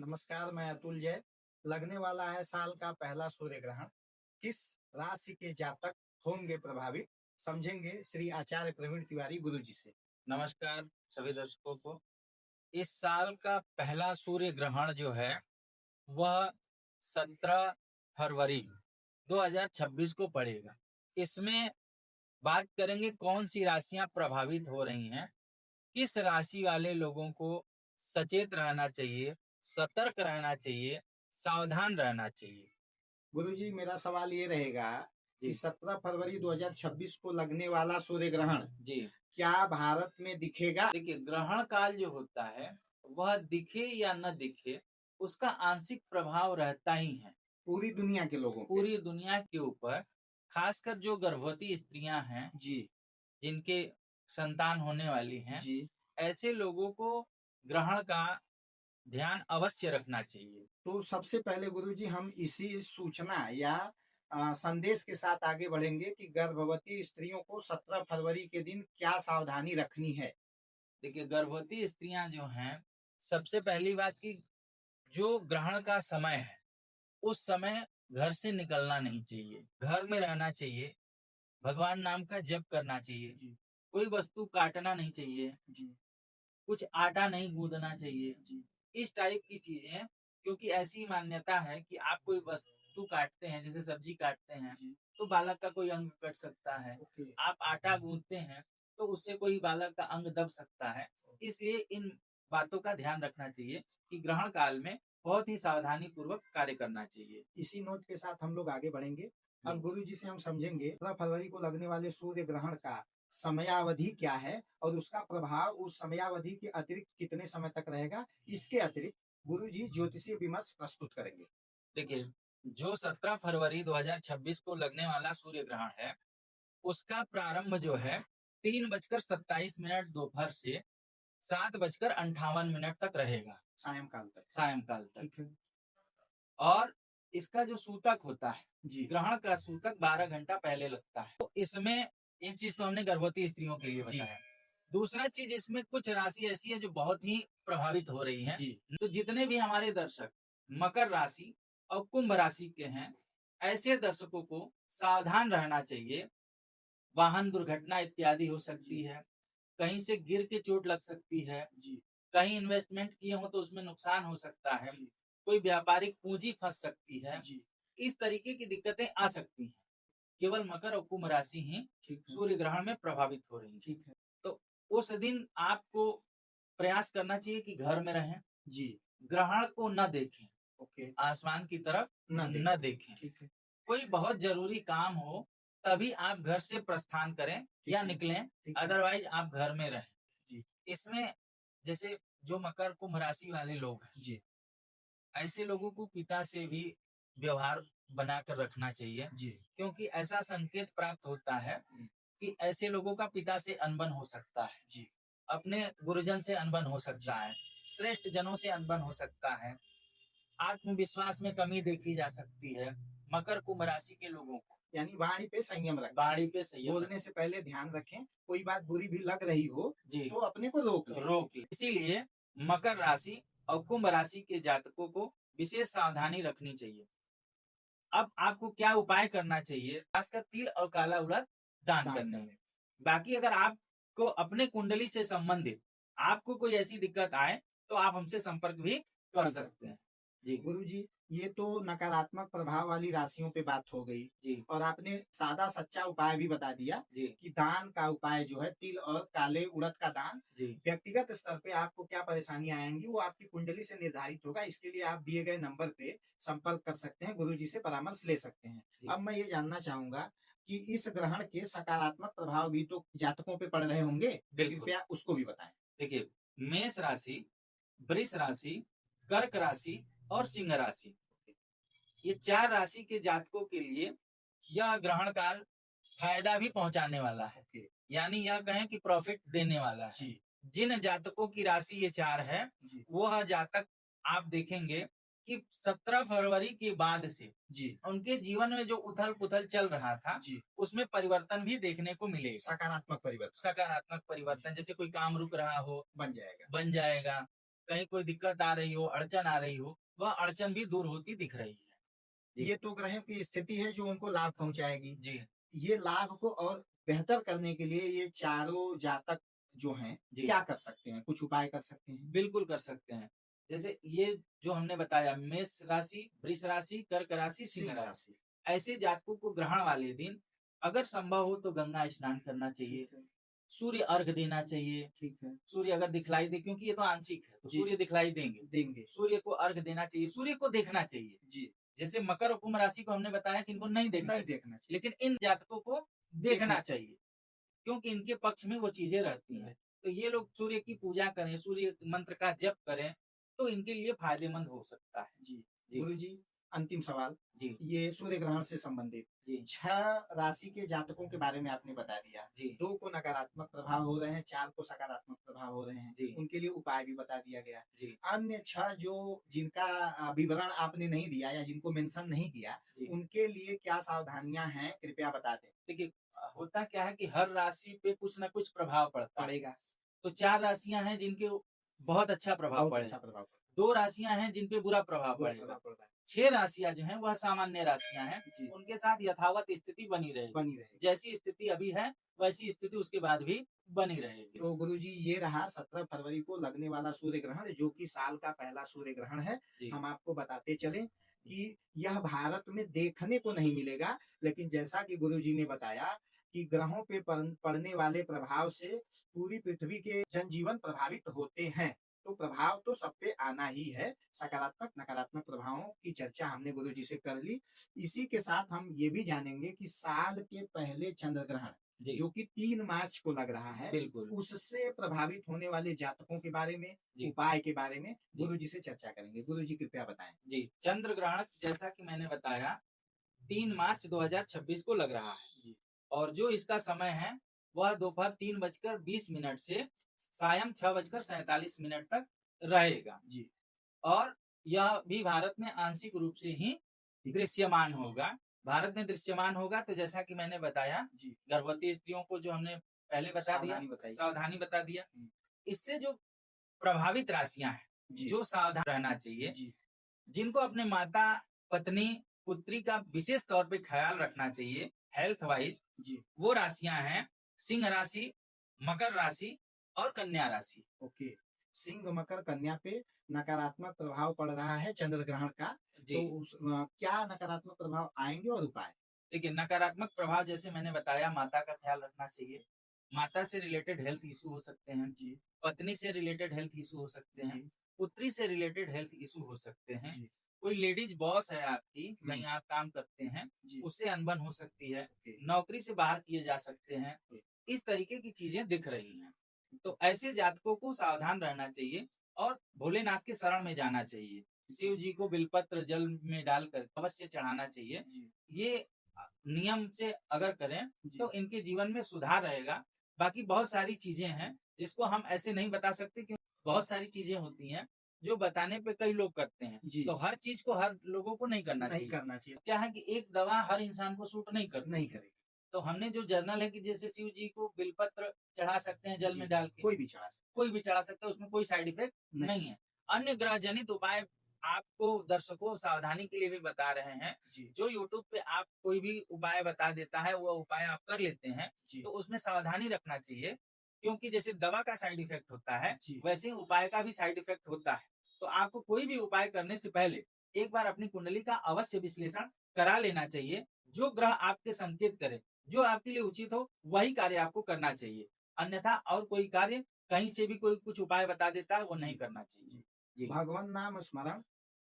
नमस्कार, मैं अतुल जय। लगने वाला है साल का पहला सूर्य ग्रहण। किस राशि के जातक होंगे प्रभावित, समझेंगे श्री आचार्य प्रवीण तिवारी गुरुजी से। नमस्कार सभी दर्शकों को। इस साल का पहला सूर्य ग्रहण जो है वह 17 फरवरी 2026 को पड़ेगा। इसमें बात करेंगे कौन सी राशियां प्रभावित हो रही हैं, किस राशि वाले लोगों को सचेत रहना चाहिए, सतर्क रहना चाहिए, सावधान रहना चाहिए। गुरुजी, मेरा सवाल ये रहेगा कि जी 17 फरवरी 2026 को लगने वाला सूर्य ग्रहण जी क्या भारत में दिखेगा? देखिए, ग्रहण काल जो होता है वह दिखे या न दिखे उसका आंशिक प्रभाव रहता ही है पूरी दुनिया के लोगों पे। पूरी दुनिया के ऊपर। खासकर जो गर्भवती स्त्रियां हैं, जी जिनके संतान होने वाली हैं, जी। ऐसे लोगों को ग्रहण का ध्यान अवश्य रखना चाहिए। तो सबसे पहले गुरुजी हम इसी सूचना या संदेश के साथ आगे बढ़ेंगे कि गर्भवती स्त्रियों को 17 फरवरी के दिन क्या सावधानी रखनी है। देखिए, गर्भवती स्त्रियां जो हैं, सबसे पहली बात की जो ग्रहण का समय है उस समय घर से निकलना नहीं चाहिए, घर में रहना चाहिए, भगवान नाम का जप करना चाहिए, जी कोई वस्तु काटना नहीं चाहिए, जी कुछ आटा नहीं गूंदना चाहिए, जी। इस टाइप की चीजें। क्योंकि ऐसी मान्यता है कि आप कोई वस्तु काटते हैं, जैसे सब्जी काटते हैं, जी। तो बालक का कोई अंग कट सकता है। ओके। आप आटा गूंदते हैं तो उससे कोई बालक का अंग दब सकता है। इसलिए इन बातों का ध्यान रखना चाहिए कि ग्रहण काल में बहुत ही सावधानी पूर्वक कार्य करना चाहिए। इसी नोट के साथ हम लोग आगे बढ़ेंगे। अब गुरु जी से हम समझेंगे 17 फरवरी को लगने वाले सूर्य ग्रहण का समयावधि क्या है और उसका प्रभाव उस समयावधि के अतिरिक्त कितने समय तक रहेगा। इसके अतिरिक्त गुरु जी ज्योतिषीय विमर्श प्रस्तुत करेंगे। देखिए, जो 17 फरवरी 2026 को लगने वाला सूर्य ग्रहण है उसका प्रारंभ जो है 3:27 दोपहर से 7:58 तक रहेगा, सायंकाल तक। सायंकाल तक। ठीक है। और इसका जो सूतक होता है, जी ग्रहण का सूतक 12 घंटा पहले लगता है। तो इसमें एक चीज तो हमने गर्भवती स्त्रियों के लिए बताया। दूसरा चीज, इसमें कुछ राशि ऐसी है जो बहुत ही प्रभावित हो रही है। जी। तो जितने भी हमारे दर्शक मकर राशि और कुंभ राशि के हैं, ऐसे दर्शकों को सावधान रहना चाहिए। वाहन दुर्घटना इत्यादि हो सकती है, कहीं से गिर के चोट लग सकती है, जी कहीं इन्वेस्टमेंट किए हो तो उसमें नुकसान हो सकता है, जी कोई व्यापारिक पूंजी फंस सकती है। जी। इस तरीके की दिक्कतें आ सकती हैं। केवल मकर और कुंभ राशि ही ठीक है। सूर्य ग्रहण में प्रभावित हो रही है। ठीक है। तो उस दिन आपको प्रयास करना चाहिए कि घर में रहें, जी। ग्रहण को न देखें, ओके। आसमान की तरफ न न देखें। ठीक है। कोई बहुत जरूरी काम हो तभी आप घर से प्रस्थान करें या निकलें, ठीक है। अदरवाइज आप घर में रहें। जी इसमें जैसे जो मकर कुंभ राशि वाले लोग हैं, जी ऐसे लोगों को पिता से भी व्यवहार बनाकर रखना चाहिए। जी। क्योंकि ऐसा संकेत प्राप्त होता है कि ऐसे लोगों का पिता से अनबन हो सकता है, जी अपने गुरुजन से अनबन हो सकता है, श्रेष्ठ जनों से अनबन हो सकता है, आत्मविश्वास में कमी देखी जा सकती है। मकर कुंभ राशि के लोगों को यानी वाणी पे संयम रखें। बाड़ी पे संयम बोलने से पहले ध्यान रखें, कोई बात बुरी भी लग रही हो जी तो अपने को रोक लें। रोक ले। इसीलिए मकर राशि और कुंभ राशि के जातकों को विशेष सावधानी रखनी चाहिए। अब आपको क्या उपाय करना चाहिए, खासकर तिल और काला उड़द दान करने में। बाकी अगर आपको अपने कुंडली से संबंधित आपको कोई ऐसी दिक्कत आए तो आप हमसे संपर्क भी कर सकते हैं। जी गुरु जी, ये तो नकारात्मक प्रभाव वाली राशियों पे बात हो गई जी और आपने सादा सच्चा उपाय भी बता दिया जी कि दान का उपाय जो है तिल और काले उड़द का दान। जी व्यक्तिगत स्तर पे आपको क्या परेशानी आएंगी वो आपकी कुंडली से निर्धारित होगा। इसके लिए आप दिए गए नंबर पे संपर्क कर सकते हैं, गुरु जी से परामर्श ले सकते हैं। अब मैं ये जानना चाहूंगा कि इस ग्रहण के सकारात्मक प्रभाव भी तो जातकों पे पड़ रहे होंगे, कृपया उसको भी बताएं। देखिए, मेष राशि, वृष राशि, कर्क राशि और सिंह राशि, ये 4 राशि के जातकों के लिए यह ग्रहण काल फायदा भी पहुंचाने वाला है। यानी यह कहें कि प्रॉफिट देने वाला है। जिन जातकों की राशि ये 4 है, वह जातक आप देखेंगे कि 17 फरवरी के बाद से उनके जीवन में जो उथल पुथल चल रहा था उसमें परिवर्तन भी देखने को मिलेगा। सकारात्मक परिवर्तन। सकारात्मक परिवर्तन, जैसे कोई काम रुक रहा हो बन जाएगा। बन जाएगा, कहीं कोई दिक्कत आ रही हो, अड़चन आ रही हो, वह अड़चन भी दूर होती दिख रही है। जी। ये तो ग्रहों की स्थिति है जो उनको लाभ पहुंचाएगी। जी। ये लाभ को और बेहतर करने के लिए ये चारों जातक जो हैं जी। क्या कर सकते हैं? कुछ उपाय कर सकते हैं? बिल्कुल कर सकते हैं। जैसे ये जो हमने बताया, मेष राशि, वृष राशि, कर्क राशि, सिंह सिंह राशि, राशि। ऐसे जातकों को ग्रहण वाले दिन अगर संभव हो तो गंगा स्नान करना चाहिए, ठीक है, सूर्य अर्घ देना चाहिए। ठीक है। सूर्य अगर दिखलाई दे, क्योंकि ये तो आंशिक है, तो जी। सूर्य दिखलाई देंगे, देंगे। सूर्य को अर्घ देना चाहिए, सूर्य को देखना चाहिए। जी। जैसे मकर और कुंभ राशि को हमने बताया कि इनको नहीं देखना नहीं चाहिए, देखना चाहिए। लेकिन इन जातकों को देखना देखना चाहिए, क्योंकि इनके पक्ष में वो चीजें रहती हैं। तो ये लोग सूर्य की पूजा करें, सूर्य मंत्र का जप करें, तो इनके लिए फायदेमंद हो सकता है। जी। जी। गुरुजी, अंतिम सवाल, जी। ये सूर्य ग्रहण से संबंधित जी। 6 राशि के जातकों के बारे में आपने बता दिया। जी। 2 को नकारात्मक प्रभाव हो रहे हैं, 4 को सकारात्मक प्रभाव हो रहे हैं। जी। उनके लिए उपाय भी बता दिया गया। जी। अन्य 6 जो जिनका विवरण आपने नहीं दिया या जिनको मेंशन नहीं किया, जी। उनके लिए क्या सावधानियां हैं कृपया बता दें। देखिए, होता क्या है कि हर राशि पे कुछ ना कुछ प्रभाव पड़ता है। पड़ेगा। तो 4 राशियां हैं जिनके बहुत अच्छा प्रभाव बहुत पड़ेगा, अच्छा प्रभाव 2 राशियां हैं जिन पे बुरा प्रभाव बुरा पड़ेगा, प्रभाव पड़ रहा है। 6 राशियां जो हैं वह सामान्य राशियां हैं, जी। उनके साथ यथावत स्थिति बनी रहेगी। बनी रहेगी। जैसी स्थिति अभी है वैसी स्थिति उसके बाद भी बनी रहेगी। तो गुरुजी, ये रहा 17 फरवरी को लगने वाला सूर्य ग्रहण, जो कि साल का पहला सूर्य ग्रहण है। जी। हम आपको बताते चलें कि यह भारत में देखने को नहीं मिलेगा, लेकिन जैसा कि गुरुजी ने बताया कि ग्रहों पे पड़ने वाले प्रभाव से पूरी पृथ्वी के जनजीवन प्रभावित होते हैं। तो प्रभाव तो सब पे आना ही है। सकारात्मक नकारात्मक प्रभावों की चर्चा हमने गुरुजी से कर ली। इसी के साथ हम ये भी जानेंगे कि साल के पहले चंद्र ग्रहण, जी। जो कि 3 मार्च को लग रहा है, बिल्कुल। उससे प्रभावित होने वाले जातकों के बारे में, जी। उपाय के बारे में जी। गुरुजी से चर्चा करेंगे। गुरुजी कृपया बताएं। जी, चंद्र ग्रहण जैसा कि मैंने बताया 3 मार्च 2026 को लग रहा है। जी। और जो इसका समय है वह दोपहर 3:20 से सायं 6:47 तक रहेगा। जी। और यह भी भारत में आंशिक रूप से ही दृश्यमान होगा। भारत में दृश्यमान होगा तो जैसा कि मैंने बताया, जी। गर्भवती स्त्रियों को जो हमने पहले बता दिया, सावधानी बताई। सावधानी बता दिया। हम्म। इससे जो प्रभावित राशियां हैं, जी। जो सावधान रहना चाहिए, जी। जिनको अपने माता, पत्नी, पुत्री का विशेष तौर पे ख्याल रखना चाहिए हेल्थ वाइज, जी। वो राशियां हैं सिंह राशि, मकर राशि और कन्या राशि। ओके। सिंह मकर कन्या पे नकारात्मक प्रभाव पड़ रहा है चंद्र ग्रहण का। जी। तो क्या नकारात्मक प्रभाव आएंगे और उपाय? देखिए, नकारात्मक प्रभाव जैसे मैंने बताया, माता का ख्याल रखना चाहिए। माता से रिलेटेड हेल्थ इशू हो सकते हैं। जी। पत्नी से रिलेटेड हेल्थ इशू हो सकते हैं। जी। पुत्री से रिलेटेड हेल्थ इशू हो सकते हैं। जी। कोई लेडीज बॉस है आपकी, कहीं आप काम करते हैं, जी। उससे अनबन हो सकती है। ओके। नौकरी से बाहर किए जा सकते हैं। इस तरीके की चीजें दिख रही हैं। तो ऐसे जातकों को सावधान रहना चाहिए और भोलेनाथ के शरण में जाना चाहिए। शिव जी को बिलपत्र जल में डालकर अवश्य चढ़ाना चाहिए। जी। ये नियम से अगर करें जी। तो इनके जीवन में सुधार रहेगा। बाकी बहुत सारी चीजें हैं जिसको हम ऐसे नहीं बता सकते, क्योंकि बहुत सारी चीजें होती हैं जो बताने पे कई लोग करते हैं। जी। तो हर चीज को हर लोगों को नहीं करना नहीं चाहिए। करना चाहिए। क्या है कि एक दवा हर इंसान को सूट नहीं करती। नहीं करेगी। तो हमने जो जर्नल है कि जैसे शिव जी को बिलपत्र चढ़ा सकते हैं जल जी। में डाल के, कोई भी चढ़ा सकता कोई भी चढ़ा सकता है, उसमें कोई साइड इफेक्ट नहीं है। अन्य ग्रह जनित उपाय आपको दर्शकों सावधानी के लिए भी बता रहे हैं। जी। जो यूट्यूब पे आप कोई भी उपाय बता देता है, वो उपाय आप कर लेते हैं, जी। तो उसमें सावधानी रखना चाहिए, क्योंकि जैसे दवा का साइड इफेक्ट होता है जी। वैसे ही उपाय का भी साइड इफेक्ट होता है। तो आपको कोई भी उपाय करने से पहले एक बार अपनी कुंडली का अवश्य विश्लेषण करा लेना चाहिए। जो ग्रह आपके संकेत करे, जो आपके लिए उचित हो, वही कार्य आपको करना चाहिए। अन्यथा और कोई कार्य कहीं से भी कोई कुछ उपाय बता देता है, वो नहीं करना चाहिए। जी। भगवान नाम स्मरण,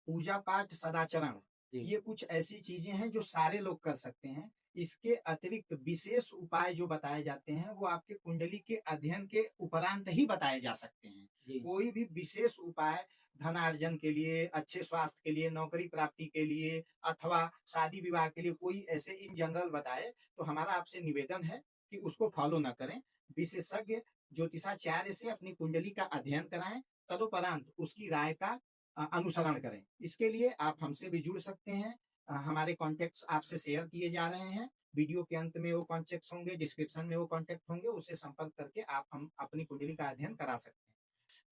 पूजा पाठ, सदाचरण, जी। ये कुछ ऐसी चीजें हैं जो सारे लोग कर सकते हैं। इसके अतिरिक्त विशेष उपाय जो बताए जाते हैं वो आपके कुंडली के अध्ययन के उपरांत ही बताए जा सकते हैं। जी। कोई भी विशेष उपाय धनार्जन के लिए, अच्छे स्वास्थ्य के लिए, नौकरी प्राप्ति के लिए अथवा शादी विवाह के लिए कोई ऐसे इन जनरल बताए तो हमारा आपसे निवेदन है कि उसको फॉलो ना करें। विशेषज्ञ ज्योतिषाचार्य से अपनी कुंडली का अध्ययन कराएं, तदुपरांत उसकी राय का अनुसरण करें। इसके लिए आप हमसे भी जुड़ सकते हैं। हमारे कॉन्टेक्ट्स आपसे शेयर किए जा रहे हैं। वीडियो के अंत में वो कॉन्टेक्ट्स होंगे, डिस्क्रिप्शन में वो कॉन्टेक्ट होंगे, उससे संपर्क करके आप हम अपनी कुंडली का अध्ययन करा सकते हैं।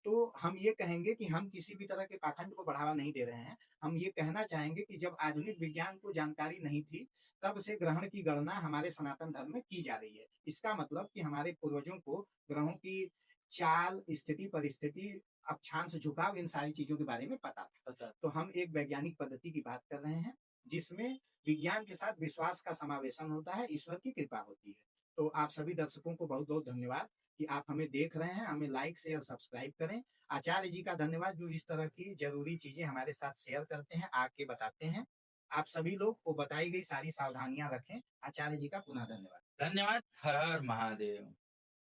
तो हम ये कहेंगे कि हम किसी भी तरह के पाखंड को बढ़ावा नहीं दे रहे हैं। हम ये कहना चाहेंगे कि जब आधुनिक विज्ञान को जानकारी नहीं थी, तब से ग्रहण की गणना हमारे सनातन धर्म में की जा रही है। इसका मतलब कि हमारे पूर्वजों को ग्रहों की चाल, स्थिति, परिस्थिति, अक्षांश, झुकाव, इन सारी चीज़ों के बारे में पता था। तो हम एक वैज्ञानिक पद्धति की बात कर रहे हैं, जिसमें विज्ञान के साथ विश्वास का समावेशन होता है, ईश्वर की कृपा होती है। तो आप सभी दर्शकों को बहुत-बहुत धन्यवाद कि आप हमें देख रहे हैं। हमें लाइक, शेयर, सब्सक्राइब करें। आचार्य जी का धन्यवाद जो इस तरह की ज़रूरी चीज़ें हमारे साथ शेयर करते हैं, आके बताते हैं। आप सभी लोग को बताई गई सारी सावधानियाँ रखें। आचार्य जी का पुनः धन्यवाद। धन्यवाद। हर हर महादेव।